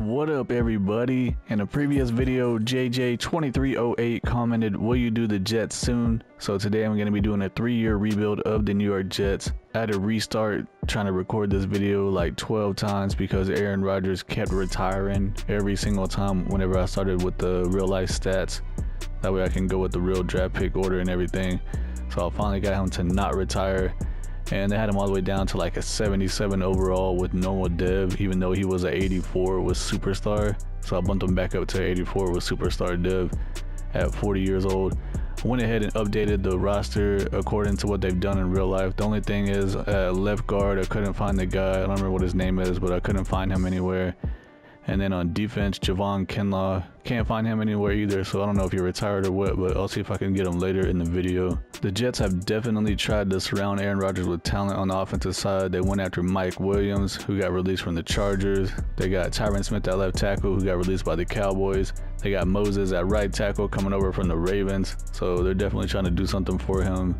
What up everybody? In a previous video, JJ2308 commented, will you do the Jets soon? So today I'm going to be doing a 3-year rebuild of the New York Jets. I had to restart trying to record this video like 12 times because Aaron Rodgers kept retiring every single time whenever I started with the real life stats. That way I can go with the real draft pick order and everything. So I finally got him to not retire. And they had him all the way down to like a 77 overall with normal dev, even though he was an 84 with superstar. So I bumped him back up to 84 with superstar dev at 40 years old. I went ahead and updated the roster according to what they've done in real life. The only thing is left guard, I couldn't find the guy. I don't remember what his name is, but I couldn't find him anywhere. And then on defense, Javon Kinlaw, can't find him anywhere either, so I don't know if he retired or what, but I'll see if I can get him later in the video. The Jets have definitely tried to surround Aaron Rodgers with talent on the offensive side. They went after Mike Williams, who got released from the Chargers. They got Tyron Smith at left tackle, who got released by the Cowboys. They got Moses at right tackle coming over from the Ravens, so they're definitely trying to do something for him.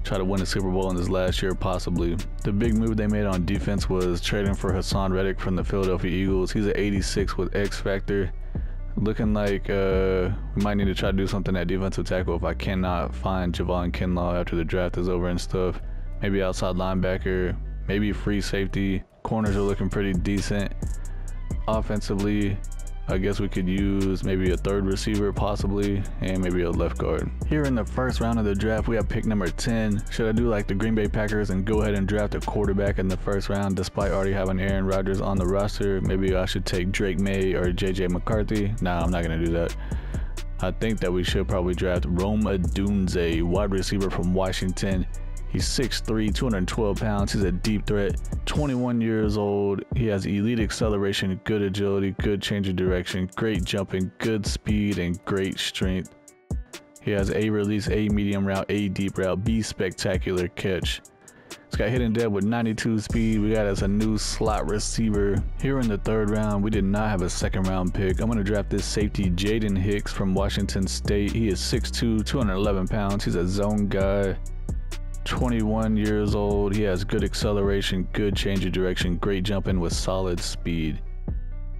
Try to win a Super Bowl in this last year, possibly. The big move they made on defense was trading for Hassan Reddick from the Philadelphia Eagles. He's an 86 with X Factor. Looking like we might need to try to do something at defensive tackle if I cannot find Javon Kinlaw after the draft is over and stuff. Maybe outside linebacker, maybe free safety. Corners are looking pretty decent. Offensively, I guess we could use maybe a third receiver possibly, and maybe a left guard. Here in the first round of the draft, we have pick number 10. Should I do like the Green Bay Packers and go ahead and draft a quarterback in the first round despite already having Aaron Rodgers on the roster? Maybe I should take Drake May or JJ McCarthy. Nah, I'm not gonna do that. I think that we should probably draft Rome Odunze, wide receiver from Washington. He's 6'3", 212 pounds. He's a deep threat, 21 years old. He has elite acceleration, good agility, good change of direction, great jumping, good speed, and great strength. He has A release, A medium route, A deep route, B spectacular catch. He's got hidden dead with 92 speed. We got as a new slot receiver. Here in the third round, we did not have a second round pick. I'm going to draft this safety, Jaden Hicks from Washington State. He is 6'2", 211 pounds. He's a zone guy. 21 years old. He has good acceleration, good change of direction, great jumping with solid speed.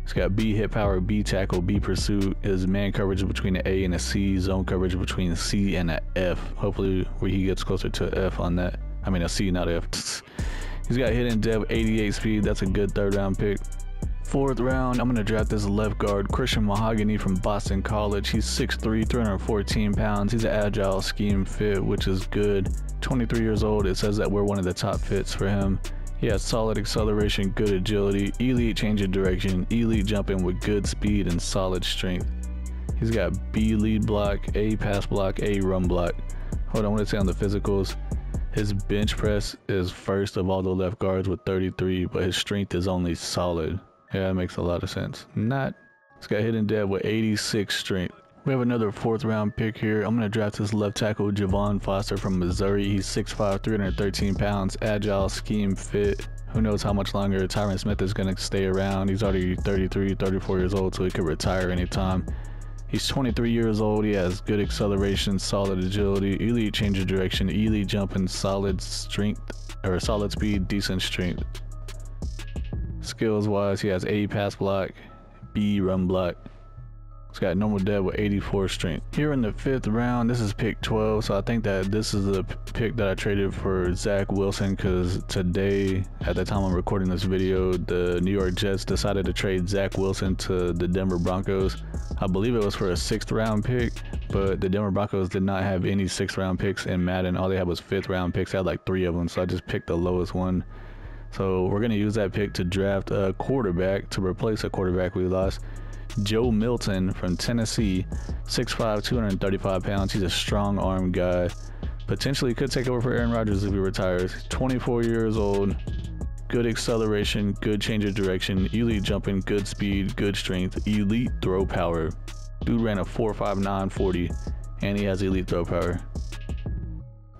He's got B hit power, B tackle, B pursuit. His man coverage between an A and a C, zone coverage between a C and an F. Hopefully where he gets closer to an F on that. I mean a C, not F. He's got hidden depth, 88 speed. That's a good third round pick. Fourth round, I'm going to draft this left guard, Christian Mahogany from Boston College. He's 6'3", 314 pounds. He's an agile scheme fit, which is good. 23 years old. It says that we're one of the top fits for him. He has solid acceleration, good agility, elite change of direction, elite jumping with good speed and solid strength. He's got B lead block, A pass block, A run block. Hold on, I want to say on the physicals, his bench press is first of all the left guards with 33, but his strength is only solid. Yeah, that makes a lot of sense. He's got hidden dead with 86 strength. We have another fourth round pick here. I'm going to draft this left tackle, Javon Foster from Missouri. He's 6'5", 313 pounds, agile, scheme fit. Who knows how much longer Tyron Smith is going to stay around. He's already 33, 34 years old, so he could retire anytime. He's 23 years old. He has good acceleration, solid agility, elite change of direction, elite jumping, solid strength, or solid speed, decent strength. Skills wise, he has A pass block, B run block. He's got normal dev with 84 strength. Here in the fifth round, this is pick 12, so I think that this is the pick that I traded for Zach Wilson, because today, at the time I'm recording this video, the New York Jets decided to trade Zach Wilson to the Denver Broncos. I believe it was for a 6th round pick, but the Denver Broncos did not have any 6th round picks in Madden. All they had was 5th round picks. I had like 3 of them, so I just picked the lowest one. So we're going to use that pick to draft a quarterback to replace a quarterback we lost. Joe Milton from Tennessee, 6'5", 235 pounds. He's a strong arm guy. Potentially could take over for Aaron Rodgers if he retires. 24 years old. Good acceleration, good change of direction, elite jumping, good speed, good strength, elite throw power. Dude ran a 4.59 40, and he has elite throw power.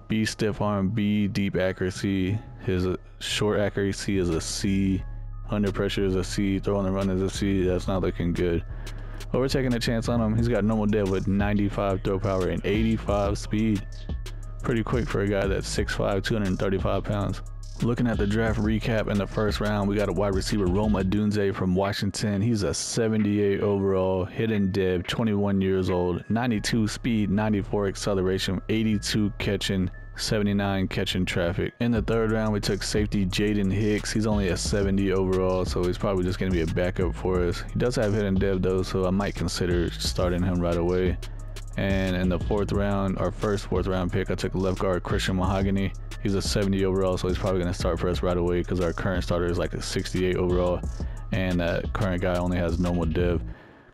B stiff arm, B deep accuracy. His short accuracy is a C. Under pressure is a C. Throw on the run is a C. That's not looking good. But we're taking a chance on him. He's got normal dev with 95 throw power and 85 speed. Pretty quick for a guy that's 6'5", 235 pounds. Looking at the draft recap, in the first round, we got a wide receiver, Rome Odunze from Washington. He's a 78 overall, hidden dev, 21 years old, 92 speed, 94 acceleration, 82 catching, 79 catching traffic. In the third round, we took safety Jaden Hicks. He's only a 70 overall, so he's probably just going to be a backup for us. He does have hidden dev though, so I might consider starting him right away. And in the fourth round, our first fourth round pick, I took left guard Christian Mahogany. He's a 70 overall, so he's probably going to start for us right away because our current starter is like a 68 overall, and that current guy only has normal dev.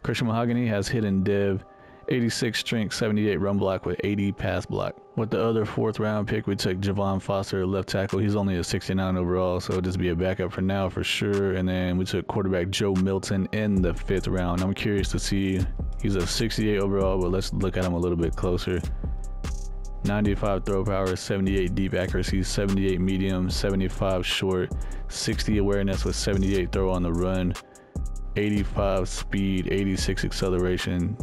Christian Mahogany has hidden dev, 86 strength, 78 run block with 80 pass block. With the other fourth round pick, we took Javon Foster, left tackle. He's only a 69 overall, so it'll just be a backup for now for sure. And then we took quarterback Joe Milton in the fifth round. I'm curious to see, he's a 68 overall, but let's look at him a little bit closer. 95 throw power, 78 deep accuracy, 78 medium, 75 short, 60 awareness with 78 throw on the run, 85 speed, 86 acceleration.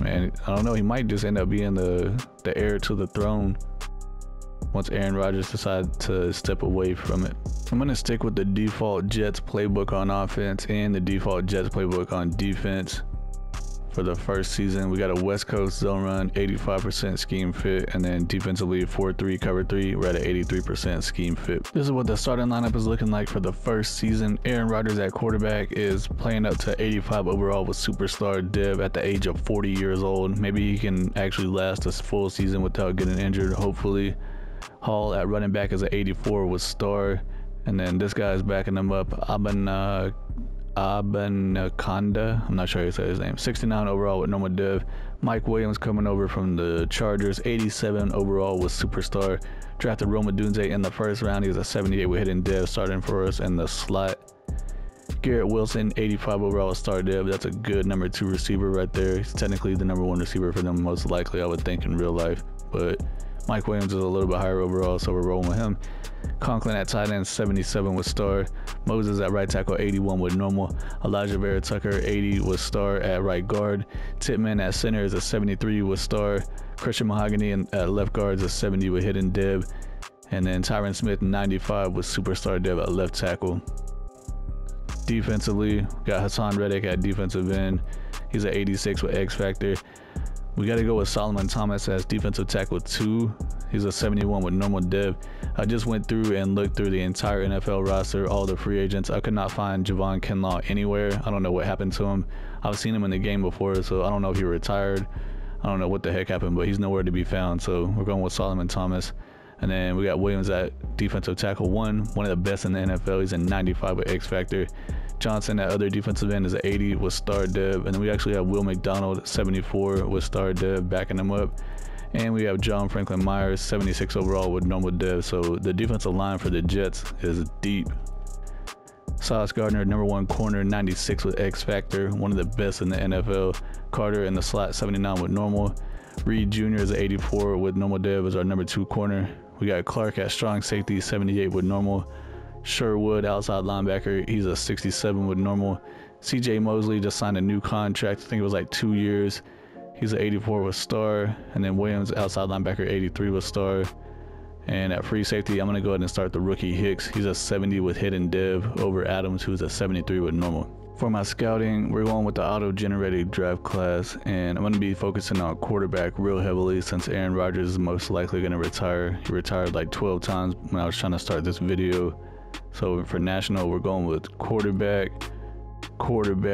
Man, I don't know, he might just end up being the heir to the throne once Aaron Rodgers decides to step away from it. I'm going to stick with the default Jets playbook on offense and the default Jets playbook on defense. For the first season, we got a West Coast zone run, 85% scheme fit, and then defensively 4-3 cover 3, we're at an 83% scheme fit. This is what the starting lineup is looking like for the first season. Aaron Rodgers at quarterback is playing up to 85 overall with superstar dev at the age of 40 years old. Maybe he can actually last a full season without getting injured, hopefully. Hall at running back is an 84 with star, and then this guy is backing him up, Abanikanda, I'm not sure how you say his name, 69 overall with normal dev. Mike Williams coming over from the Chargers, 87 overall with superstar. Drafted Rome Odunze in the first round. He was a 78 with hidden dev, starting for us in the slot. Garrett Wilson, 85 overall with star dev. That's a good number 2 receiver right there. He's technically the number 1 receiver for them, most likely, I would think, in real life. But Mike Williams is a little bit higher overall, so we're rolling with him. Conklin at tight end, 77 with star. Moses at right tackle, 81 with normal. Elijah Vera Tucker, 80 with star at right guard. Titman at center is a 73 with star. Christian Mahogany at left guard is a 70 with hidden dev. And then Tyron Smith, 95 with superstar dev at left tackle. Defensively, got Hassan Reddick at defensive end. He's at 86 with X Factor. We got to go with Solomon Thomas as defensive tackle 2. He's a 71 with normal dev. I just went through and looked through the entire NFL roster, all the free agents. I could not find Javon Kinlaw anywhere. I don't know what happened to him. I've seen him in the game before, so I don't know if he retired. I don't know what the heck happened, but he's nowhere to be found. So we're going with Solomon Thomas. And then we got Williams at defensive tackle 1, one of the best in the NFL. He's a 95 with X Factor. Johnson at other defensive end is an 80 with star dev. And then we actually have Will McDonald, 74 with star dev, backing him up. And we have John Franklin Myers, 76 overall with normal dev. So the defensive line for the Jets is deep. Sauce Gardner, number 1 corner, 96 with X Factor, one of the best in the NFL. Carter in the slot, 79 with normal. Reed Jr. is an 84 with normal dev as our number 2 corner. We got Clark at strong safety, 78 with normal. Sherwood, outside linebacker, he's a 67 with normal. CJ Mosley just signed a new contract, I think it was like 2 years. He's an 84 with star. And then Williams, outside linebacker, 83 with star. And at free safety, I'm going to go ahead and start the rookie Hicks. He's a 70 with hidden dev over Adams, who's a 73 with normal. For my scouting, we're going with the auto-generated draft class, and I'm going to be focusing on quarterback real heavily since Aaron Rodgers is most likely going to retire. He retired like 12 times when I was trying to start this video. So for national, we're going with quarterback, and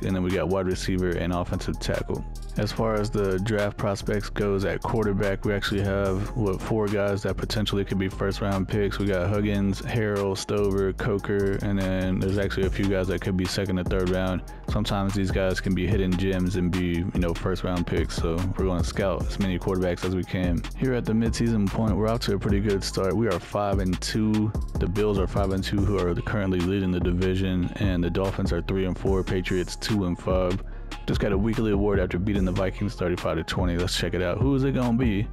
then we got wide receiver and offensive tackle. As far as the draft prospects goes at quarterback, we actually have 4 guys that potentially could be first round picks. We got Huggins, Harrell, Stover, Coker, and then there's actually a few guys that could be second or third round. Sometimes these guys can be hidden gems and be, first round picks. So we're going to scout as many quarterbacks as we can. Here at the midseason point, we're out to a pretty good start. We are 5-2. The Bills are 5-2, who are currently leading the division, and the Dolphins are 3-4. Patriots 2-5. Just got a weekly award after beating the Vikings 35-20. Let's check it out. Who is it gonna be?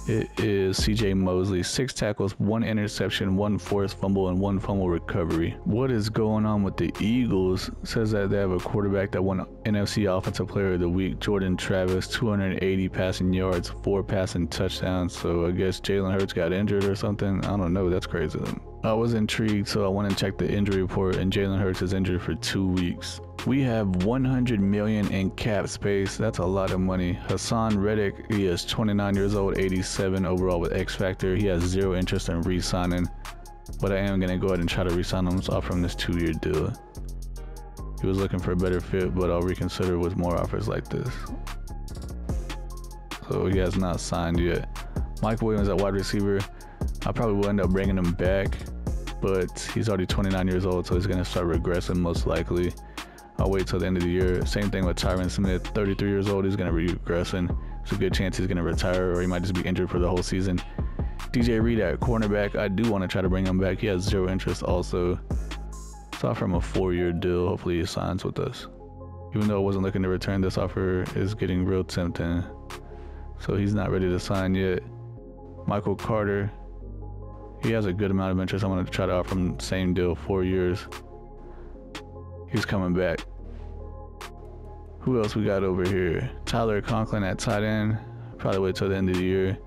It is CJ Mosley, 6 tackles, 1 interception, 1 forced fumble, and 1 fumble recovery. What is going on with the Eagles? It says that they have a quarterback that won NFC Offensive Player of the Week, Jordan Travis, 280 passing yards, 4 passing touchdowns. So I guess Jalen Hurts got injured or something. I don't know. That's crazy. I was intrigued, so I went and checked the injury report, and Jalen Hurts is injured for 2 weeks. We have $100 million in cap space. That's a lot of money. Hassan Reddick, he is 29 years old, 87 overall with X Factor. He has 0 interest in re-signing, but I am going to go ahead and try to re-sign him. So offer him this 2-year deal. He was looking for a better fit, but I'll reconsider with more offers like this. So he has not signed yet. Mike Williams at wide receiver. I probably will end up bringing him back, but he's already 29 years old, so he's going to start regressing most likely. I'll wait till the end of the year. Same thing with Tyron Smith, 33 years old. He's going to be regressing. There's a good chance he's going to retire, or he might just be injured for the whole season. DJ Reed at cornerback. I do want to try to bring him back. He has 0 interest also. So offer him a 4-year deal. Hopefully he signs with us. Even though I wasn't looking to return, this offer is getting real tempting. So he's not ready to sign yet. Michael Carter. He has a good amount of interest. I'm going to try to offer him the same deal, 4 years. He's coming back. Who else we got over here? Tyler Conklin at tight end. Probably wait till the end of the year.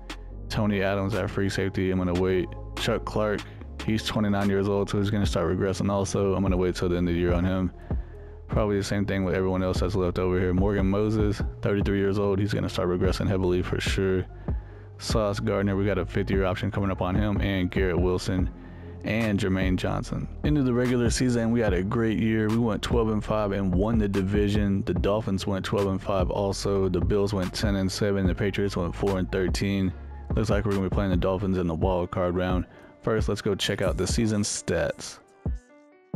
Tony Adams at free safety. I'm going to wait. Chuck Clark. He's 29 years old, so he's going to start regressing also. I'm going to wait till the end of the year on him. Probably the same thing with everyone else that's left over here. Morgan Moses, 33 years old. He's going to start regressing heavily for sure. Sauce Gardner, we got a 5th-year option coming up on him, and Garrett Wilson and Jermaine Johnson. Into the regular season, we had a great year. We went 12-5 and won the division. The Dolphins went 12-5 also. The Bills went 10-7. The Patriots went 4-13. Looks like we're going to be playing the Dolphins in the wild card round. First, let's go check out the season stats.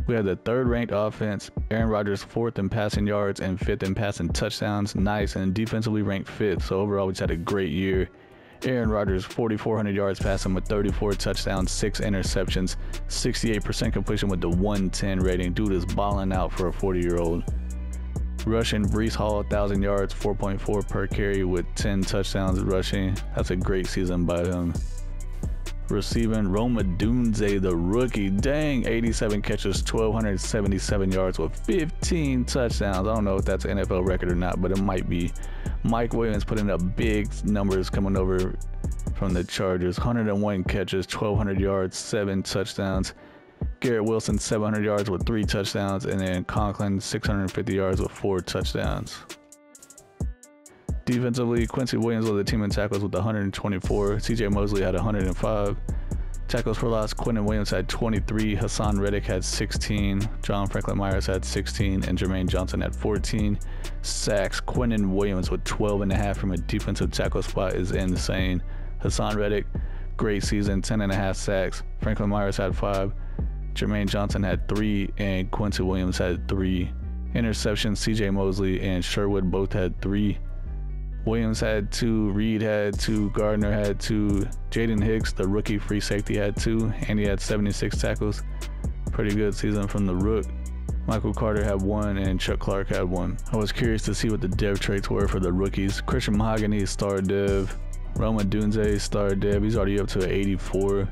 We had the 3rd-ranked offense. Aaron Rodgers 4th in passing yards and 5th in passing touchdowns. Nice. And defensively ranked 5th. So overall, we just had a great year. Aaron Rodgers, 4,400 yards passing with 34 touchdowns, 6 interceptions, 68% completion with the 110 rating. Dude is balling out for a 40-year-old. Rushing, Breece Hall, 1,000 yards, 4.4 per carry with 10 touchdowns rushing. That's a great season by him. Receiving, Roma Dunze, the rookie. Dang, 87 catches, 1,277 yards with 15 touchdowns. I don't know if that's an NFL record or not, but it might be. Mike Williams putting up big numbers coming over from the Chargers. 101 catches, 1,200 yards, 7 touchdowns. Garrett Wilson, 700 yards with 3 touchdowns. And then Conklin, 650 yards with 4 touchdowns. Defensively, Quincy Williams led the team in tackles with 124. CJ Mosley had 105. Tackles for loss, Quinton Williams had 23. Hassan Reddick had 16. John Franklin Myers had 16. And Jermaine Johnson had 14. Sacks, Quinton Williams with 12.5 from a defensive tackle spot is insane. Hassan Reddick, great season, 10.5 sacks. Franklin Myers had 5. Jermaine Johnson had 3. And Quincy Williams had 3. Interceptions, CJ Mosley and Sherwood both had 3. Williams had 2, Reed had 2, Gardner had 2, Jaden Hicks, the rookie free safety, had 2, and he had 76 tackles. Pretty good season from the rook. Michael Carter had 1, and Chuck Clark had 1. I was curious to see what the dev traits were for the rookies. Christian Mahogany, star dev. Roma Dunze, star dev. He's already up to an 84.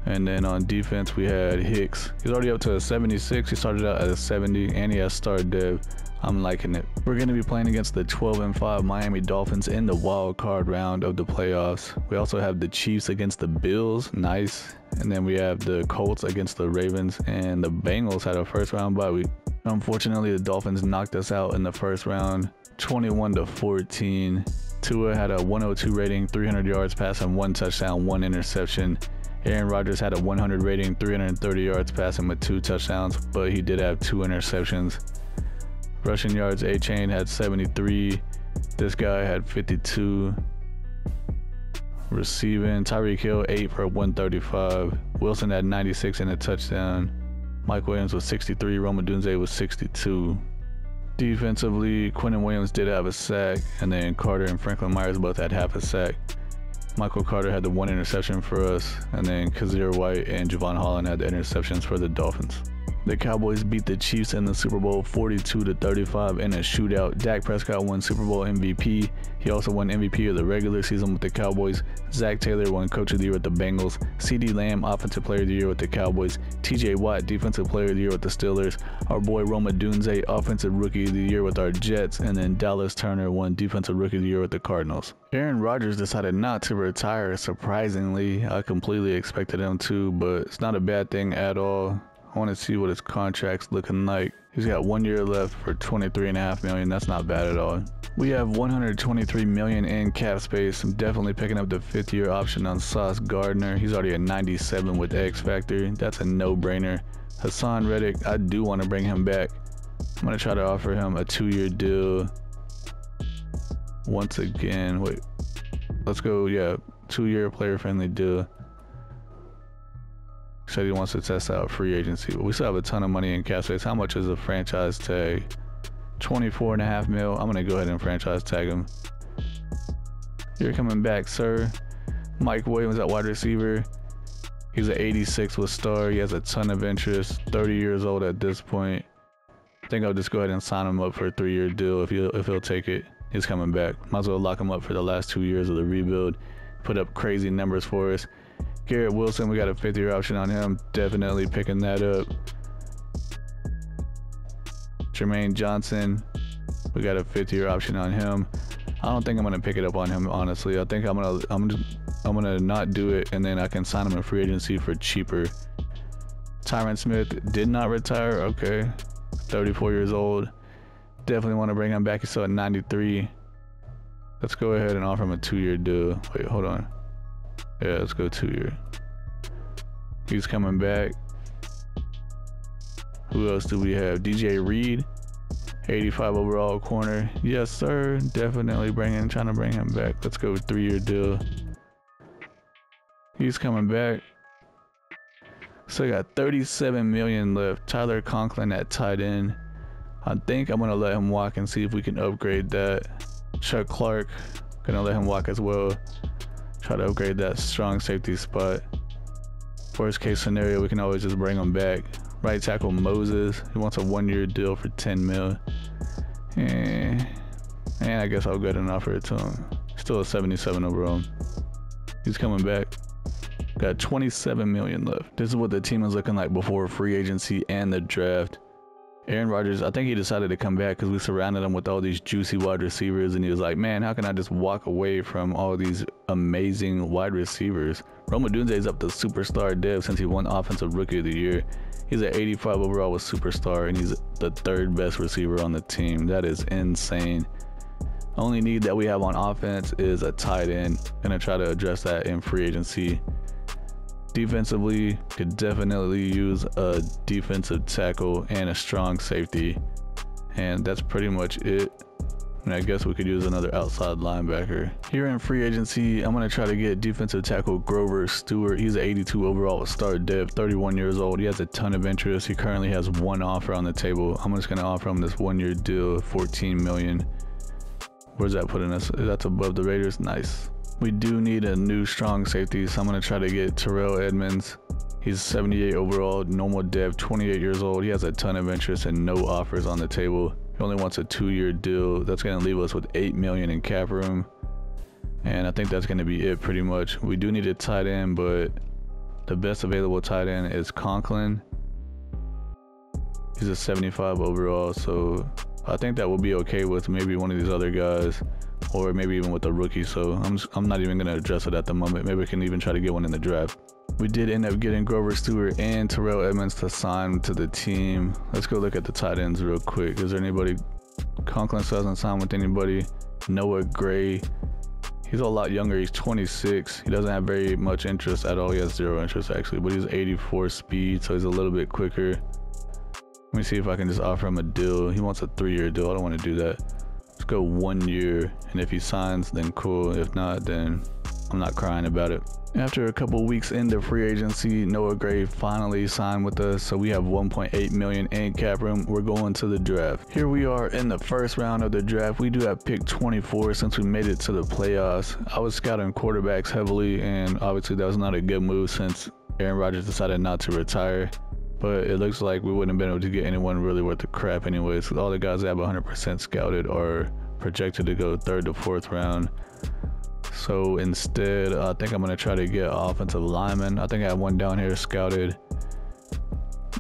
And then on defense, we had Hicks. He's already up to a 76. He started out at a 70, and he has star dev. I'm liking it. We're going to be playing against the 12-5 Miami Dolphins in the wild card round of the playoffs. We also have the Chiefs against the Bills. Nice. And then we have the Colts against the Ravens, and the Bengals had a first round bye week. Unfortunately, the Dolphins knocked us out in the first round, 21-14. Tua had a 102 rating, 300 yards passing, 1 touchdown, 1 interception. Aaron Rodgers had a 100 rating, 330 yards passing with 2 touchdowns, but he did have 2 interceptions. Rushing yards, A-Chain had 73. This guy had 52. Receiving, Tyreek Hill 8 for 135. Wilson had 96 and a touchdown. Mike Williams was 63. Roma Dunze was 62. Defensively, Quinton Williams did have a sack, and then Carter and Franklin Myers both had half a sack. Michael Carter had the 1 interception for us, and then Kazir White and Javon Holland had the interceptions for the Dolphins. The Cowboys beat the Chiefs in the Super Bowl 42-35 in a shootout. Dak Prescott won Super Bowl MVP. He also won MVP of the regular season with the Cowboys. Zach Taylor won Coach of the Year with the Bengals. CeeDee Lamb, Offensive Player of the Year with the Cowboys. TJ Watt, Defensive Player of the Year with the Steelers. Our boy Rome Odunze, Offensive Rookie of the Year with our Jets. And then Dallas Turner won Defensive Rookie of the Year with the Cardinals. Aaron Rodgers decided not to retire, surprisingly. I completely expected him to, but it's not a bad thing at all. I want to see what his contract's looking like. He's got 1 year left for $23.5 million. That's not bad at all. We have $123 million in cap space. I'm definitely picking up the 5th year option on Sauce Gardner. He's already at 97 with X Factor. That's a no-brainer. Hassan Reddick, I do want to bring him back. I'm going to try to offer him a 2-year deal. Once again, wait. Let's go, yeah, 2-year player-friendly deal. Said he wants to test out free agency, but we still have a ton of money in cap space. How much is a franchise tag? $24.5 mil. I'm gonna go ahead and franchise tag him. You're coming back, sir. Mike Williams at wide receiver. He's an 86 with star. He has a ton of interest. 30 years old at this point. I think I'll just go ahead and sign him up for a 3-year deal if he'll take it. He's coming back. Might as well lock him up for the last 2 years of the rebuild. Put up crazy numbers for us. Garrett Wilson, we got a 5th year option on him. Definitely picking that up. Jermaine Johnson, we got a 5th year option on him. I don't think I'm gonna pick it up on him, honestly. I think I'm gonna not do it, and then I can sign him in free agency for cheaper. Tyron Smith did not retire. Okay, 34 years old. Definitely want to bring him back. He's still at 93. Let's go ahead and offer him a 2-year deal. Wait, hold on. Yeah, let's go 2-year. He's coming back. Who else do we have? DJ Reed, 85 overall corner. Yes, sir. Definitely trying to bring him back. Let's go 3-year deal. He's coming back. So I got 37 million left. Tyler Conklin at tight end. I think I'm gonna let him walk and see if we can upgrade that. Chuck Clark, gonna let him walk as well. Try to upgrade that strong safety spot. Worst case scenario, we can always just bring him back. Right tackle Moses, he wants a 1-year deal for 10 mil. And I guess I'll go ahead and offer it to him. Still a 77 overall. He's coming back. Got 27 million left. This is what the team is looking like before free agency and the draft. Aaron Rodgers, I think he decided to come back because we surrounded him with all these juicy wide receivers, and he was like, man, how can I just walk away from all these amazing wide receivers? Rome Odunze is up to superstar dev since he won Offensive Rookie of the Year. He's at 85 overall with superstar, and he's the 3rd best receiver on the team. That is insane. Only need that we have on offense is a tight end. Gonna try to address that in free agency. Defensively, could definitely use a defensive tackle and a strong safety, and that's pretty much it. And I guess we could use another outside linebacker. Here in free agency, I'm going to try to get defensive tackle Grover Stewart. He's 82 overall with star depth, 31 years old. He has a ton of interest. He currently has 1 offer on the table. I'm just going to offer him this 1-year deal of $14 million. Where's that putting us? That's above the Raiders. Nice. We do need a new strong safety, so I'm going to try to get Terrell Edmonds. He's 78 overall, normal depth, 28 years old. He has a ton of interest and no offers on the table. He only wants a 2-year deal. That's going to leave us with $8 million in cap room. And I think that's going to be it pretty much. We do need a tight end, but the best available tight end is Conklin. He's a 75 overall, so I think that will be okay with maybe one of these other guys, or maybe even with a rookie. So I'm not even going to address it at the moment. Maybe we can even try to get one in the draft. We did end up getting Grover Stewart and Terrell Edmonds to sign to the team. Let's go look at the tight ends real quick. Is there anybody? Conklin still hasn't signed with anybody. Noah Gray, he's a lot younger. He's 26. He doesn't have very much interest at all. He has 0 interest actually, but he's 84 speed, so he's a little bit quicker. Let me see if I can just offer him a deal. He wants a 3-year deal. I don't want to do that. Let's go 1 year, and if he signs, then cool. If not, then I'm not crying about it. After a couple weeks into free agency, Noah Gray finally signed with us, so we have $1.8 million in cap room. We're going to the draft. Here we are in the first round of the draft. We do have pick 24 since we made it to the playoffs. I was scouting quarterbacks heavily, and obviously that was not a good move since Aaron Rodgers decided not to retire. but it looks like we wouldn't have been able to get anyone really worth the crap anyways, because all the guys that have 100% scouted are projected to go 3rd to 4th round. So instead, I think I'm going to try to get offensive lineman. I think I have one down here scouted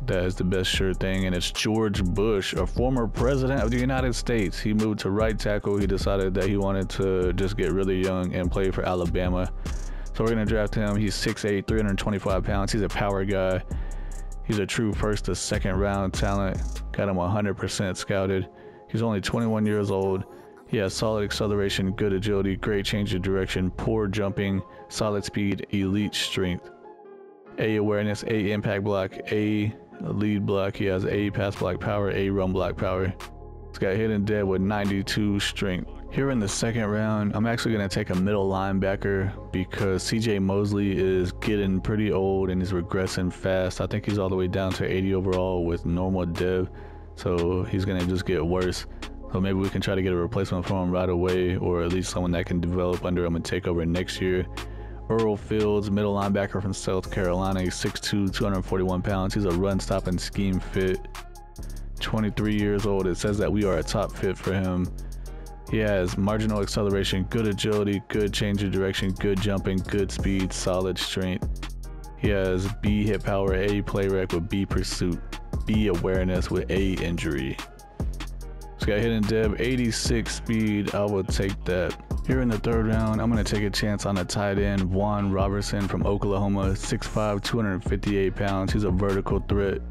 that is the best sure thing, and it's George Bush, a former president of the United States. He moved to right tackle. He decided that he wanted to just get really young and play for Alabama. So we're going to draft him. He's 6'8", 325 pounds. He's a power guy. He's a true 1st to 2nd round talent. Got him 100% scouted. He's only 21 years old. He has solid acceleration, good agility, great change of direction, poor jumping, solid speed, elite strength. A awareness, A impact block, A lead block. He has A pass block power, A run block power. He's got hit and dead with 92 strength. Here in the 2nd round, I'm actually going to take a middle linebacker because CJ Mosley is getting pretty old and he's regressing fast. I think he's all the way down to 80 overall with normal dev, so he's going to just get worse. So maybe we can try to get a replacement for him right away, or at least someone that can develop under him and take over next year. Earl Fields, middle linebacker from South Carolina. He's 6'2", 241 pounds. He's a run-stopping scheme fit. 23 years old. It says that we are a top fit for him. He has marginal acceleration, good agility, good change of direction, good jumping, good speed, solid strength. He has B hit power, A play rec with B pursuit, B awareness with A injury. He's got hidden dev, 86 speed. I will take that. Here in the 3rd round, I'm going to take a chance on a tight end, Juan Robertson from Oklahoma, 6'5", 258 pounds. He's a vertical threat.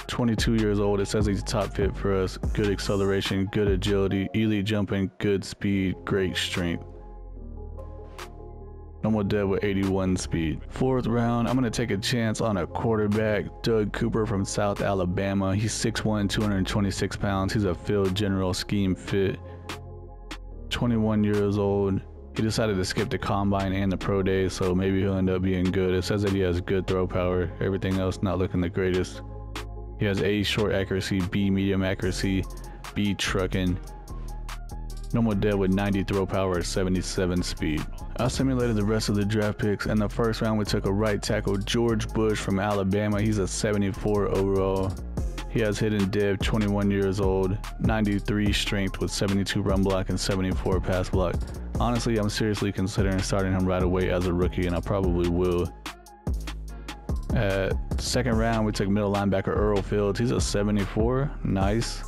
22 years old. It says he's a top fit for us. Good acceleration, good agility, elite jumping, good speed, great strength. Normal dev with 81 speed. 4th round, I'm going to take a chance on a quarterback, Doug Cooper from South Alabama. He's 6'1", 226 pounds. He's a field general scheme fit. 21 years old. He decided to skip the combine and the pro day, so maybe he'll end up being good. It says that he has good throw power. Everything else not looking the greatest. He has A short accuracy, B medium accuracy, B trucking. Normal dev with 90 throw power, 77 speed. I simulated the rest of the draft picks. In the 1st round, we took a right tackle, George Bush from Alabama. He's a 74 overall. He has hidden dev, 21 years old, 93 strength with 72 run block and 74 pass block. Honestly, I'm seriously considering starting him right away as a rookie, and I probably will. At 2nd round, we took middle linebacker Earl Fields. He's a 74, nice.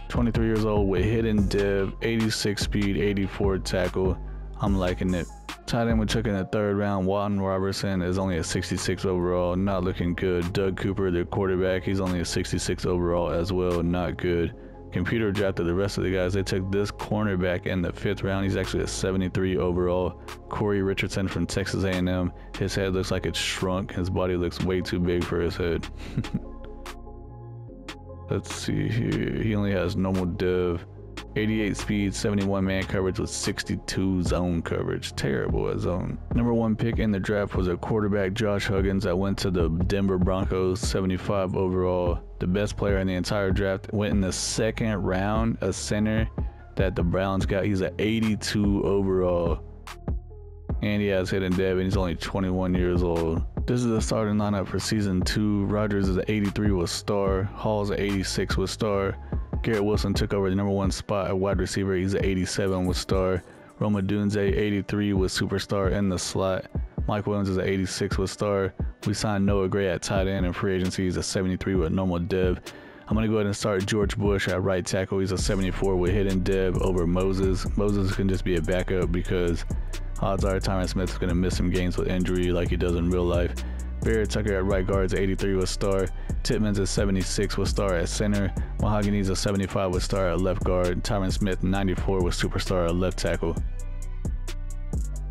23 years old with hidden dev, 86 speed, 84 tackle. I'm liking it. Tight end we took in the 3rd round, Juan Robertson, is only a 66 overall, not looking good. Doug Cooper, the quarterback, he's only a 66 overall as well, not good. Computer drafted the rest of the guys. They took this cornerback in the 5th round. He's actually a 73 overall. Corey Richardson from Texas A&M. His head looks like it's shrunk. His body looks way too big for his head. Let's see here. He only has normal dev, 88 speed, 71 man coverage with 62 zone coverage. Terrible at zone. Number 1 pick in the draft was a quarterback, Josh Huggins, that went to the Denver Broncos, 75 overall. The best player in the entire draft. Went in the 2nd round, a center that the Browns got. He's an 82 overall. And he has hidden dev, and he's only 21 years old. This is the starting lineup for season 2. Rodgers is an 83 with star. Hall's an 86 with star. Garrett Wilson took over the number 1 spot at wide receiver. He's an 87 with star. Roma Dunze, 83 with superstar in the slot. Mike Williams is an 86 with star. We signed Noah Gray at tight end in free agency. He's a 73 with normal dev. I'm going to go ahead and start George Bush at right tackle. He's a 74 with hidden dev over Moses. Moses can just be a backup because odds are Tyron Smith is going to miss some games with injury like he does in real life. Barrett Tucker at right guard is 83 with star. Titman's a 76 with star at center. Mahogany's a 75 with star at left guard. Tyron Smith 94 with superstar at left tackle.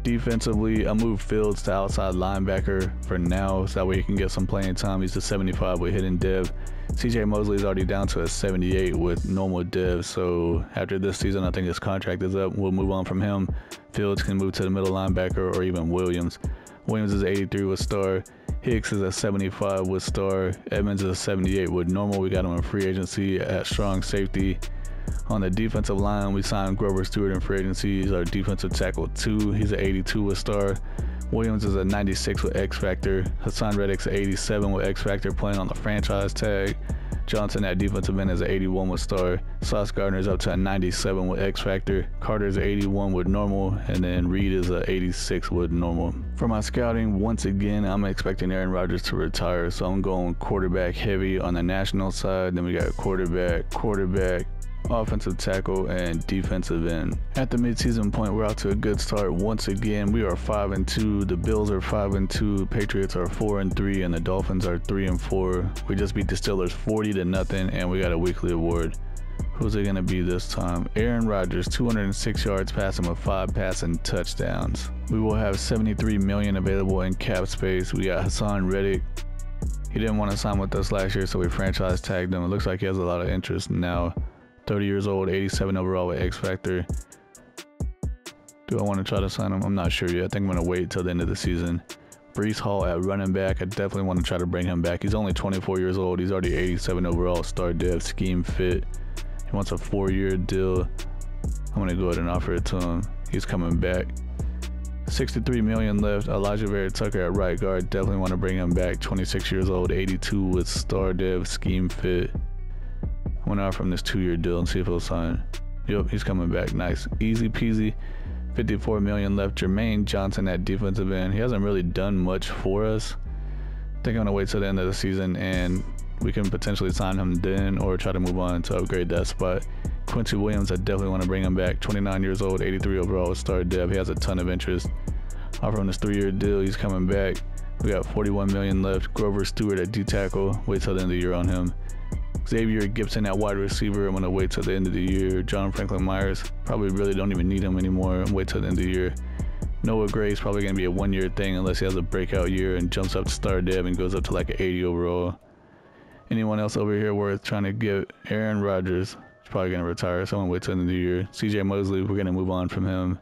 Defensively, I moved Fields to outside linebacker for now, so that way he can get some playing time. He's a 75 with hidden dev. CJ Mosley is already down to a 78 with normal dev, so after this season, I think his contract is up. We'll move on from him. Fields can move to the middle linebacker or even Williams. Williams is 83 with star. Hicks is a 75 with star. Edmonds is a 78 with normal. We got him in free agency at strong safety. On the defensive line, we signed Grover Stewart in free agency. He's our defensive tackle 2. He's an 82 with star. Williams is a 96 with X Factor. Hassan Reddick's a 87 with X Factor, playing on the franchise tag. Johnson at defensive end is an 81 with star. Sauce Gardner's up to a 97 with X Factor. Carter's an 81 with normal, and then Reed is an 86 with normal. For my scouting, once again, I'm expecting Aaron Rodgers to retire, so I'm going quarterback heavy on the national side. Then we got quarterback, offensive tackle, and defensive end. At the midseason point, we're out to a good start. Once again, we are 5-2. The Bills are 5-2. Patriots are 4-3, and the Dolphins are 3-4. We just beat the Steelers 40-0, and we got a weekly award. Who's it gonna be this time? Aaron Rodgers, 206 yards passing with 5 passing touchdowns. We will have $73 million available in cap space. We got Hassan Reddick. He didn't want to sign with us last year, so we franchise tagged him. It looks like he has a lot of interest now. 30 years old, 87 overall with X Factor. Do I want to try to sign him? I'm not sure yet. I think I'm going to wait till the end of the season. Breece Hall at running back. I definitely want to try to bring him back. He's only 24 years old. He's already 87 overall, star dev, scheme fit. He wants a 4-year deal. I'm going to go ahead and offer it to him. He's coming back. $63 million left. Elijah Vera Tucker at right guard. Definitely want to bring him back. 26 years old, 82 with star dev, scheme fit. I'm gonna offer him this 2-year deal and see if he'll sign. Yep, he's coming back. Nice. Easy peasy. $54 million left. Jermaine Johnson at defensive end. He hasn't really done much for us. I think I'm gonna wait till the end of the season and we can potentially sign him then or try to move on to upgrade that spot. Quincy Williams, I definitely want to bring him back. 29 years old, 83 overall with star dev. He has a ton of interest. Offer him this 3-year deal. He's coming back. We got $41 million left. Grover Stewart at D tackle. Wait till the end of the year on him. Xavier Gibson at wide receiver. I'm going to wait till the end of the year. John Franklin Myers, probably really don't even need him anymore. Wait till the end of the year. Noah Gray's probably going to be a 1-year thing unless he has a breakout year and jumps up to star dev and goes up to like an 80 overall. Anyone else over here worth trying to get? Aaron Rodgers is probably going to retire, so I'm going to wait till the end of the year. CJ Mosley, we're going to move on from him.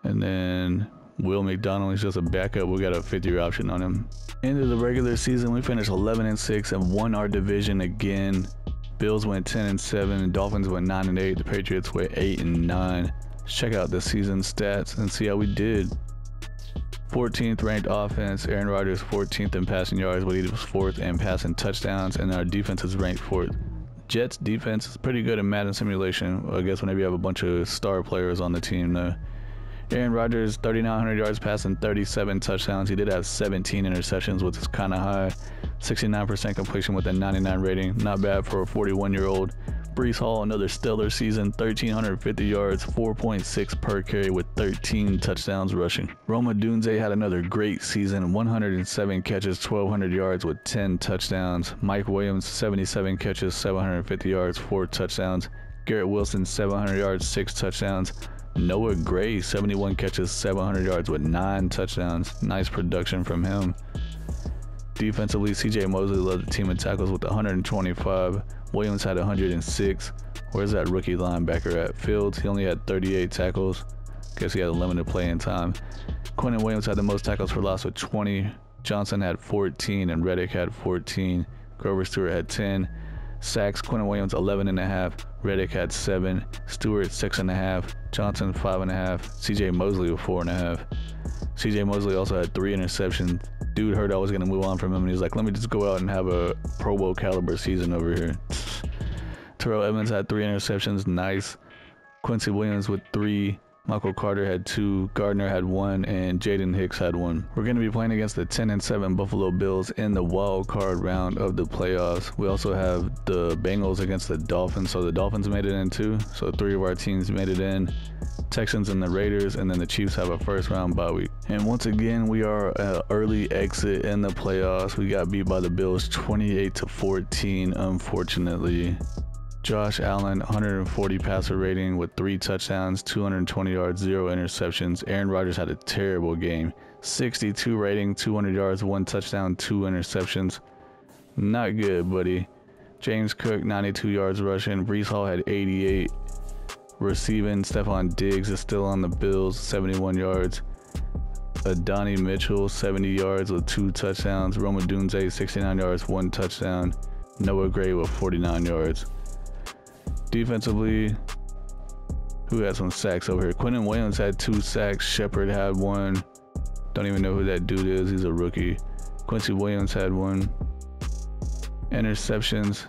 And then Will McDonald, he's just a backup. We got a 5th-year option on him. End of the regular season, we finished 11-6 and won our division again. Bills went 10-7, Dolphins went 9-8, the Patriots went 8-9. Let's check out the season stats and see how we did. 14th ranked offense. Aaron Rodgers 14th in passing yards, but he was 4th in passing touchdowns, and our defense is ranked 4th. Jets defense is pretty good in Madden simulation. I guess whenever you have a bunch of star players on the team. Aaron Rodgers, 3,900 yards passing, 37 touchdowns. He did have 17 interceptions, which is kind of high. 69% completion with a 99 rating. Not bad for a 41-year-old. Breece Hall, another stellar season, 1,350 yards, 4.6 per carry with 13 touchdowns rushing. Roma Dunze had another great season, 107 catches, 1,200 yards with 10 touchdowns. Mike Williams, 77 catches, 750 yards, 4 touchdowns. Garrett Wilson, 700 yards, 6 touchdowns. Noah Gray, 71 catches, 700 yards with 9 touchdowns. Nice production from him. Defensively, CJ Mosley led the team in tackles with 125. Williams had 106. Where's that rookie linebacker at? Fields, he only had 38 tackles. Guess he had a limited playing time. Quentin Williams had the most tackles for loss with 20. Johnson had 14 and Reddick had 14. Grover Stewart had 10. Sacks, Quentin Williams 11.5. Reddick had 7. Stewart 6.5. Johnson 5.5. CJ Mosley with 4.5. CJ Mosley also had 3 interceptions. Dude heard I was going to move on from him, and he was like, let me just go out and have a Pro Bowl caliber season over here. Terrell Evans had 3 interceptions. Nice. Quincy Williams with 3. Michael Carter had 2, Gardner had 1, and Jaden Hicks had 1. We're going to be playing against the 10-7 Buffalo Bills in the wild card round of the playoffs. We also have the Bengals against the Dolphins, so the Dolphins made it in too. So 3 of our teams made it in. Texans and the Raiders, and then the Chiefs have a first round bye week. And once again, we are an early exit in the playoffs. We got beat by the Bills 28-14, unfortunately. Josh Allen, 140 passer rating with 3 touchdowns, 220 yards, 0 interceptions. Aaron Rodgers had a terrible game. 62 rating, 200 yards, 1 touchdown, 2 interceptions. Not good, buddy. James Cook, 92 yards rushing. Breece Hall had 88. Receiving, Stephon Diggs is still on the Bills, 71 yards. Adonai Mitchell, 70 yards with 2 touchdowns. Roma Dunze, 69 yards, 1 touchdown. Noah Gray with 49 yards. Defensively, who had some sacks over here? Quentin Williams had 2 sacks. Shepard had 1. Don't even know who that dude is. He's a rookie. Quincy Williams had 1. Interceptions.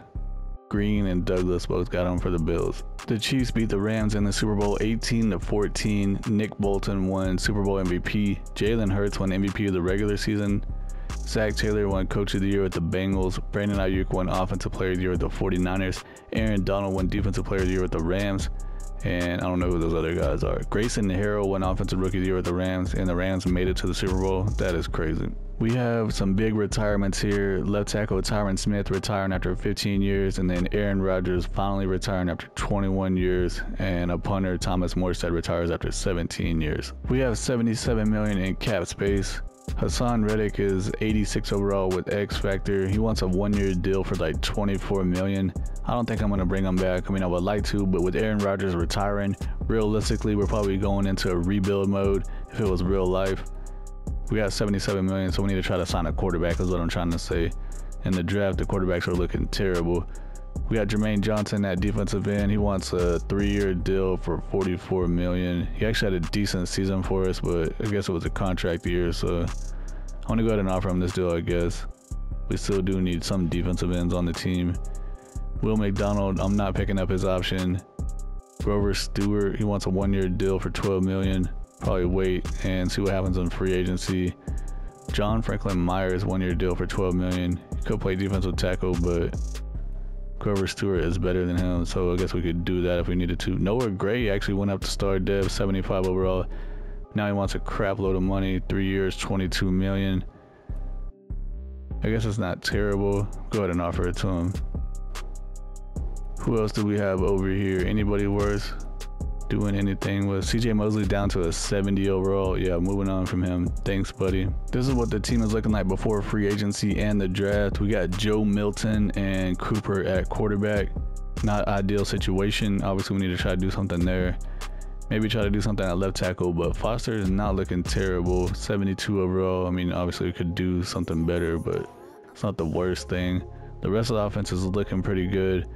Green and Douglas both got on for the Bills. The Chiefs beat the Rams in the Super Bowl 18-14. Nick Bolton won Super Bowl MVP. Jalen Hurts won MVP of the regular season. Zach Taylor won Coach of the Year with the Bengals. Brandon Ayuk won Offensive Player of the Year with the 49ers. Aaron Donald won Defensive Player of the Year with the Rams. And I don't know who those other guys are. Grayson Harrell won Offensive Rookie of the Year with the Rams, and the Rams made it to the Super Bowl. That is crazy. We have some big retirements here. Left tackle Tyron Smith retiring after 15 years, and then Aaron Rodgers finally retiring after 21 years, and a punter, Thomas Morstead, retires after 17 years. We have $77 million in cap space. Hassan Reddick is 86 overall with X Factor. He wants a 1-year deal for like $24 million. I don't think I'm going to bring him back. I mean, I would like to, but with Aaron Rodgers retiring, realistically, we're probably going into a rebuild mode if it was real life. We got $77 million, so we need to try to sign a quarterback is what I'm trying to say. In the draft, the quarterbacks are looking terrible. We got Jermaine Johnson at defensive end. He wants a 3-year deal for $44 million. He actually had a decent season for us, but I guess it was a contract year, so I'm going to go ahead and offer him this deal, I guess. We still do need some defensive ends on the team. Will McDonald, I'm not picking up his option. Grover Stewart, he wants a 1-year deal for $12 million. Probably wait and see what happens on free agency. John Franklin Myers, 1-year deal for $12 million. He could play defensive tackle, but Grover Stewart is better than him, so I guess we could do that if we needed to. Noah Gray actually went up to star dev, 75 overall. Now he wants a crap load of money, 3 years, $22 million. I guess it's not terrible. Go ahead and offer it to him. Who else do we have over here? Anybody worth doing anything with? CJ Mosley down to a 70 overall. Yeah, moving on from him. Thanks, buddy. This is what the team is looking like before free agency and the draft. We got Joe Milton and Cooper at quarterback. Not ideal situation. Obviously, we need to try to do something there. Maybe try to do something at left tackle, but Foster is not looking terrible. 72 overall. I mean, obviously, we could do something better, but it's not the worst thing. The rest of the offense is looking pretty good.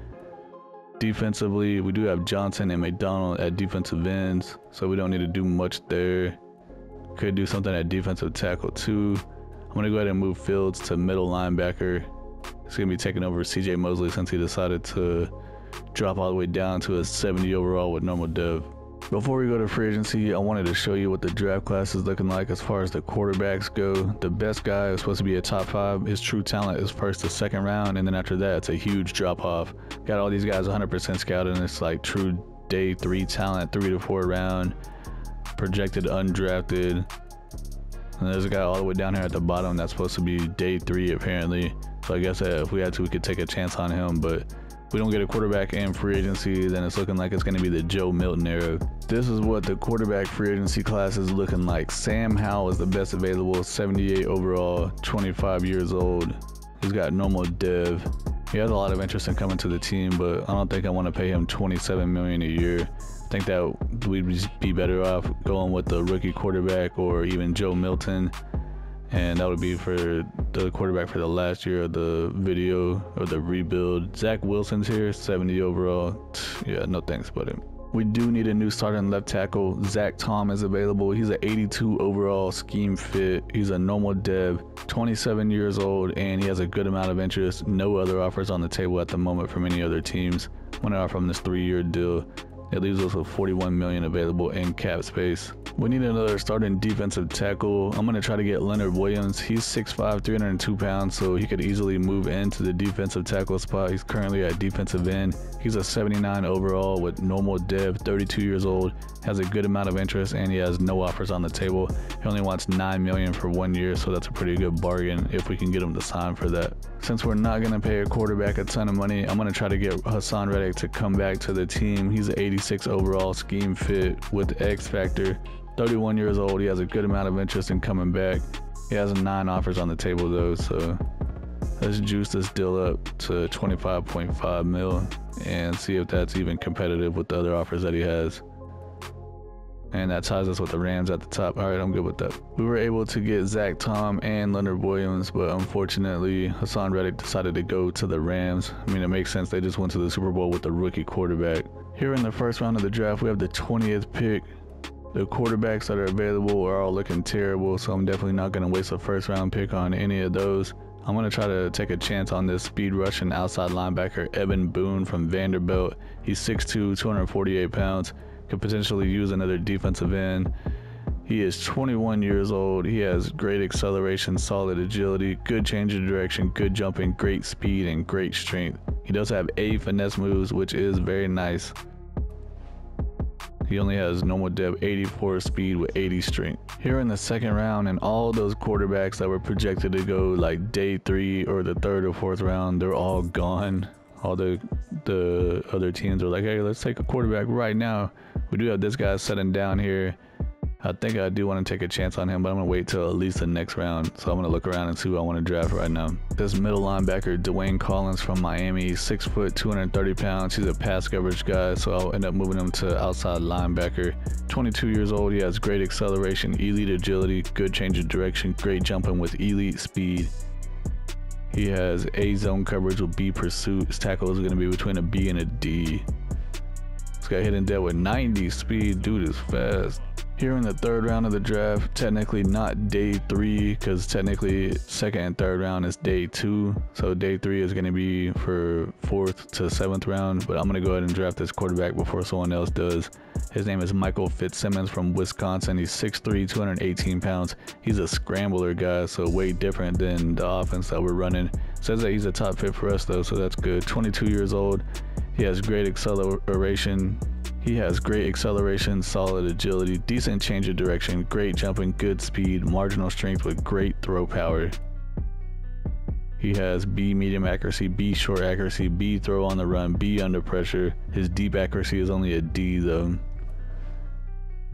Defensively, we do have Johnson and McDonald at defensive ends, so we don't need to do much there. Could do something at defensive tackle too. I'm going to go ahead and move Fields to middle linebacker. It's going to be taking over CJ Mosley since he decided to drop all the way down to a 70 overall with normal dev. Before we go to free agency, I wanted to show you what the draft class is looking like as far as the quarterbacks go. The best guy is supposed to be a top 5. His true talent is first to second round, and then after that, it's a huge drop off. Got all these guys 100% scouted, and it's like true day 3 talent, 3 to 4 round, projected undrafted. And there's a guy all the way down here at the bottom that's supposed to be day 3 apparently. So I guess if we had to, we could take a chance on him, but if we don't get a quarterback in free agency, then it's looking like it's going to be the Joe Milton era. This is what the quarterback free agency class is looking like. Sam Howell is the best available, 78 overall, 25 years old. He's got normal dev. He has a lot of interest in coming to the team, but I don't think I want to pay him $27 million a year. I think that we'd be better off going with the rookie quarterback or even Joe Milton. And that would be for the quarterback for the last year of the video or the rebuild. Zach Wilson's here, 70 overall. Yeah, no thanks, buddy. We do need a new starting left tackle. Zach Tom is available. He's an 82 overall scheme fit. He's a normal dev, 27 years old, and he has a good amount of interest. No other offers on the table at the moment from any other teams. I'm going to offer him this 3-year deal. It leaves us with $41 million available in cap space. We need another starting defensive tackle. I'm going to try to get Leonard Williams. He's 6'5", 302 pounds, so he could easily move into the defensive tackle spot. He's currently at defensive end. He's a 79 overall with normal dev, 32 years old, has a good amount of interest, and he has no offers on the table. He only wants $9 million for 1 year, so that's a pretty good bargain if we can get him to sign for that. Since we're not going to pay a quarterback a ton of money, I'm going to try to get Hassan Reddick to come back to the team. He's an 86 overall scheme fit with X Factor. 31 years old. He has a good amount of interest in coming back. He has 9 offers on the table though, so let's juice this deal up to 25.5 mil and see if that's even competitive with the other offers that he has. And that ties us with the Rams at the top. All right, I'm good with that. We were able to get Zach Tom and Leonard Williams, but unfortunately, Hassan Reddick decided to go to the Rams. I mean, it makes sense. They just went to the Super Bowl with the rookie quarterback. Here in the first round of the draft, we have the 20th pick. The quarterbacks that are available are all looking terrible, so I'm definitely not going to waste a first round pick on any of those. I'm going to try to take a chance on this speed rushing outside linebacker Evan Boone from Vanderbilt. He's 6'2", 248 pounds, could potentially use another defensive end. He is 21 years old. He has great acceleration, solid agility, good change of direction, good jumping, great speed, and great strength. He does have 8 finesse moves, which is very nice. He only has normal depth, 84 speed with 80 strength. Here in the second round, and all those quarterbacks that were projected to go like day 3 or the 3rd or 4th round, they're all gone. All the other teams are like, hey, let's take a quarterback right now. We do have this guy sitting down here. I think I do want to take a chance on him, but I'm going to wait till at least the next round. So I'm going to look around and see who I want to draft right now. This middle linebacker, Dwayne Collins from Miami, 6 foot, 230 pounds. He's a pass coverage guy, so I'll end up moving him to outside linebacker. 22 years old. He has great acceleration, elite agility, good change of direction, great jumping with elite speed. He has A zone coverage with B pursuit. His tackle is going to be between a B and a D. This guy hitting dead with 90 speed. Dude is fast. Here in the 3rd round of the draft, technically not day 3, because technically 2nd and 3rd round is day 2. So day 3 is going to be for 4th to 7th round, but I'm going to go ahead and draft this quarterback before someone else does. His name is Michael Fitzsimmons from Wisconsin. He's 6'3", 218 pounds. He's a scrambler guy, so way different than the offense that we're running. Says that he's a top fit for us though, so that's good. 22 years old. He has great acceleration. Solid agility, decent change of direction, great jumping, good speed, marginal strength with great throw power. He has B medium accuracy, B short accuracy, B throw on the run, B under pressure. His deep accuracy is only a D though.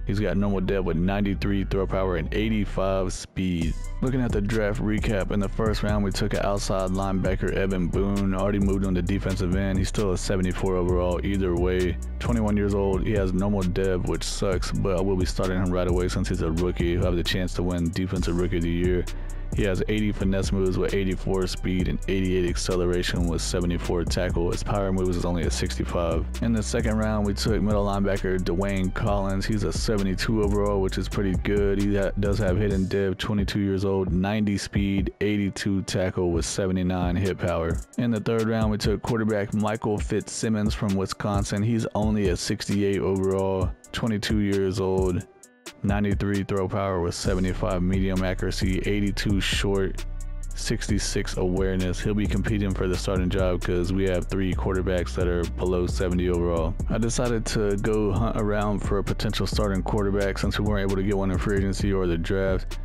He's got normal depth with 93 throw power and 85 speed. Looking at the draft recap, in the 1st round we took an outside linebacker, Evan Boone. Already moved on to defensive end. He's still a 74 overall either way. 21 years old. He has normal depth, which sucks, but I will be starting him right away since he's a rookie. He'll have the chance to win Defensive Rookie of the Year. He has 80 finesse moves with 84 speed and 88 acceleration with 74 tackle. His power moves is only a 65. In the 2nd round, we took middle linebacker Dwayne Collins. He's a 72 overall, which is pretty good. He does have hidden depth, 22 years old, 90 speed, 82 tackle with 79 hit power. In the 3rd round, we took quarterback Michael Fitzsimmons from Wisconsin. He's only a 68 overall, 22 years old. 93 throw power with 75 medium accuracy, 82 short, 66 awareness. He'll be competing for the starting job because we have 3 quarterbacks that are below 70 overall. I decided to go hunt around for a potential starting quarterback since we weren't able to get one in free agency or the draft.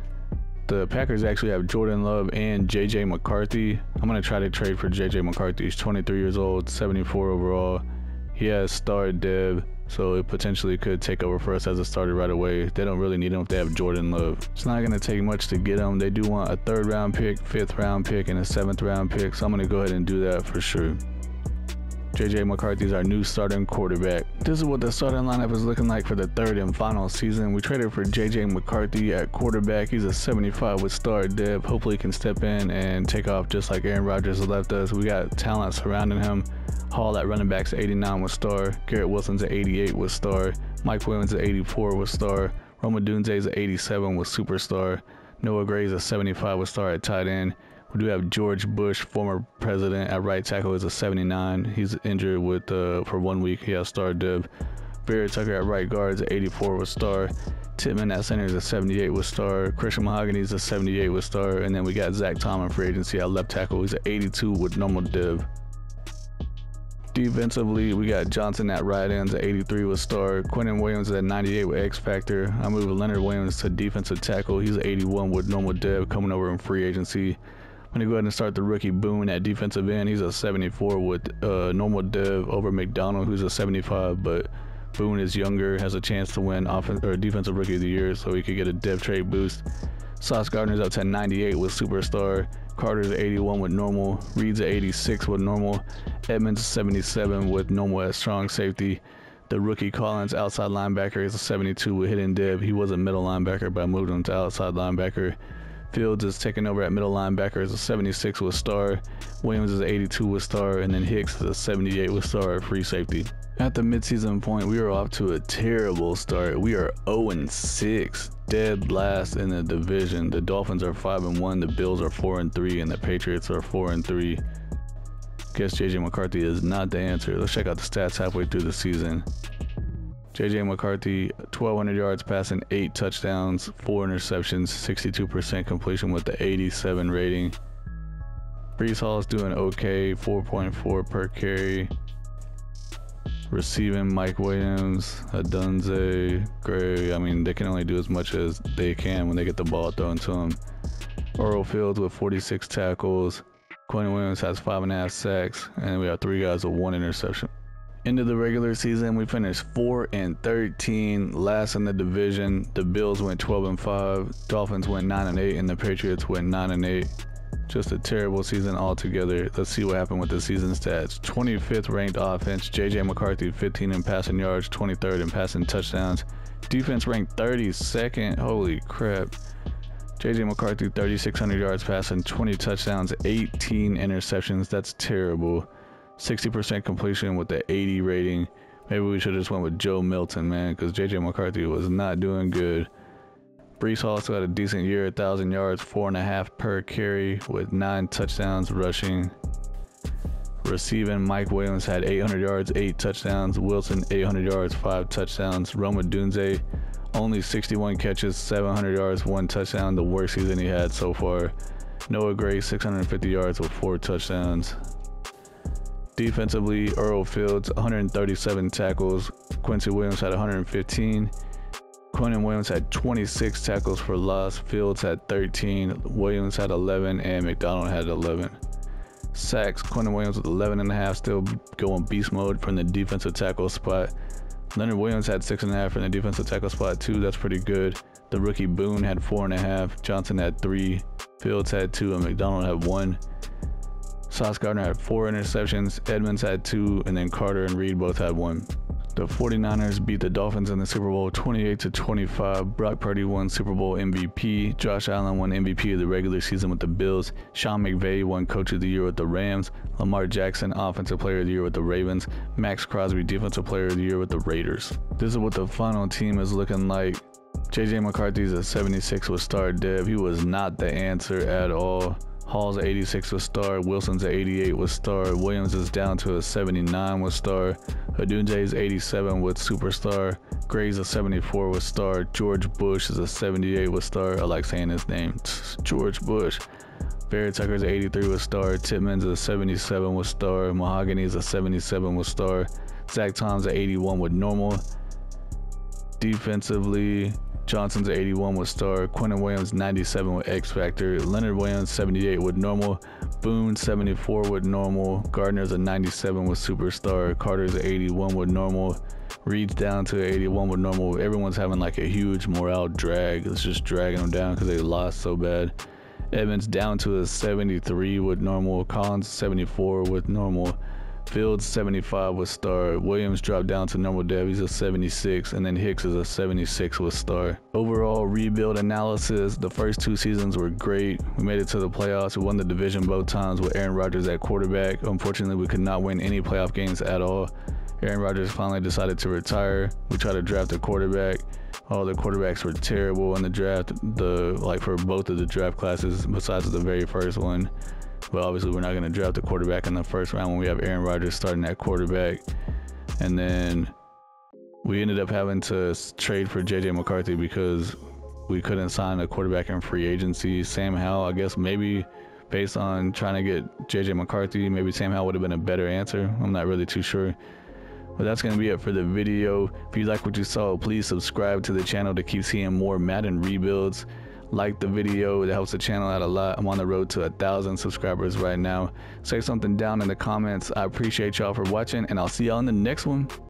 The Packers actually have Jordan Love and JJ McCarthy. I'm going to try to trade for JJ McCarthy. He's 23 years old, 74 overall. He has star dev, so it potentially could take over for us as a starter right away. They don't really need him if they have Jordan Love. It's not going to take much to get him. They do want a 3rd round pick, 5th round pick, and a 7th round pick, so I'm going to go ahead and do that for sure. JJ McCarthy is our new starting quarterback. This is what the starting lineup is looking like for the 3rd and final season. We traded for JJ McCarthy at quarterback. He's a 75 with star depth. Hopefully he can step in and take off just like Aaron Rodgers left us. We got talent surrounding him. Hall at running back's 89 with star. Garrett Wilson's at 88 with star. Mike Williams at 84 with star. Roma Dunze's at 87 with superstar. Noah Gray's a 75 with star at tight end. We do have George Bush, former president, at right tackle, is a 79. He's injured with for 1 week. He has star dev. Barrett Tucker at right guard is a 84 with star. Tittman at center is a 78 with star. Christian Mahogany is a 78 with star. And then we got Zach Tom in free agency at left tackle. He's an 82 with normal dev. Defensively, we got Johnson at right ends at 83 with star. Quentin Williams at 98 with X Factor. I moved Leonard Williams to defensive tackle. He's 81 with normal dev coming over in free agency. I'm going to go ahead and start the rookie Boone at defensive end. He's a 74 with normal dev over McDonald, who's a 75, but Boone is younger, has a chance to win defensive rookie of the year, so he could get a dev trade boost. Sauce Gardner's up to 98 with superstar. Carter's 81 with normal. Reed's 86 with normal. Edmonds 77 with normal at strong safety. The rookie Collins, outside linebacker, is a 72 with hidden dev. He was a middle linebacker, but I moved him to outside linebacker. Fields is taking over at middle linebacker, is a 76 with star. Williams is 82 with star, and then Hicks is a 78 with star at free safety. At the midseason point, we are off to a terrible start. We are 0-6, dead last in the division. The Dolphins are 5-1, the Bills are 4-3, and the Patriots are 4-3. Guess JJ McCarthy is not the answer. Let's check out the stats halfway through the season. JJ McCarthy, 1,200 yards passing, 8 touchdowns, 4 interceptions, 62% completion with the 87 rating. Brees Hall is doing okay, 4.4 per carry. Receiving, Mike Williams, Adunze, Gray. I mean, they can only do as much as they can when they get the ball thrown to them. Earl Fields with 46 tackles. Quentin Williams has 5.5 sacks, and we have 3 guys with 1 interception. Into the regular season, we finished 4-13, last in the division. The Bills went 12-5, Dolphins went 9-8, and the Patriots went 9-8. Just a terrible season altogether. Let's see what happened with the season stats. 25th ranked offense, JJ McCarthy 15 in passing yards, 23rd in passing touchdowns. Defense ranked 32nd. Holy crap. JJ McCarthy 3,600 yards passing, 20 touchdowns, 18 interceptions. That's terrible. 60% completion with the 80 rating. Maybe we should have just went with Joe Milton, man, because JJ McCarthy was not doing good. Brees Hall also had a decent year, 1,000 yards, 4.5 per carry with 9 touchdowns rushing. Receiving, Mike Williams had 800 yards, 8 touchdowns. Wilson, 800 yards, 5 touchdowns. Rome Odunze, only 61 catches, 700 yards, 1 touchdown, the worst season he had so far. Noah Gray, 650 yards with 4 touchdowns. Defensively, Earl Fields, 137 tackles. Quincy Williams had 115. Quentin Williams had 26 tackles for loss. Fields had 13. Williams had 11, and McDonald had 11. Sacks, Quentin Williams with 11.5, still going beast mode from the defensive tackle spot. Leonard Williams had 6.5 from the defensive tackle spot too. That's pretty good. The rookie Boone had 4.5. Johnson had 3. Fields had 2, and McDonald had 1. Sauce Gardner had 4 interceptions. Edmonds had 2, and then Carter and Reed both had 1. The 49ers beat the Dolphins in the Super Bowl 28-25. Brock Purdy won Super Bowl MVP. Josh Allen won MVP of the regular season with the Bills. Sean McVay won Coach of the Year with the Rams. Lamar Jackson, Offensive Player of the Year with the Ravens. Max Crosby, Defensive Player of the Year with the Raiders. This is what the final team is looking like. JJ McCarthy's a 76 with star Dev. He was not the answer at all. Hall's a 86 with star. Wilson's a 88 with star. Williams is down to a 79 with star. Odunze's 87 with superstar. Gray's a 74 with star. George Bush is a 78 with star. I like saying his name. George Bush. Barrett Tucker's a 83 with star. Titman's a 77 with star. Mahogany's a 77 with star. Zach Tom's a 81 with normal. Defensively, Johnson's a 81 with star. Quentin Williams 97 with X Factor. Leonard Williams 78 with normal. Boone 74 with normal. Gardner's a 97 with superstar. Carter's a 81 with normal. Reed's down to 81 with normal. Everyone's having like a huge morale drag. It's just dragging them down because they lost so bad. Edmonds down to a 73 with normal. Collins 74 with normal. Fields 75 with star. Williams dropped down to normal dev. He's a 76, and then Hicks is a 76 with star. Overall rebuild analysis, the first 2 seasons were great. We made it to the playoffs. We won the division both times with Aaron Rodgers at quarterback. Unfortunately, we could not win any playoff games at all. Aaron Rodgers finally decided to retire. We tried to draft a quarterback. All the quarterbacks were terrible in the draft, for both of the draft classes besides the very first one. But obviously we're not going to draft a quarterback in the first round when we have Aaron Rodgers starting at quarterback. And then we ended up having to trade for JJ McCarthy because we couldn't sign a quarterback in free agency. Sam Howell, I guess maybe based on trying to get JJ McCarthy, maybe Sam Howell would have been a better answer. I'm not really too sure. But that's going to be it for the video. If you like what you saw, please subscribe to the channel to keep seeing more Madden rebuilds. Like the video, it helps the channel out a lot. I'm on the road to 1,000 subscribers right now. Say something down in the comments. I appreciate y'all for watching, and I'll see y'all in the next one.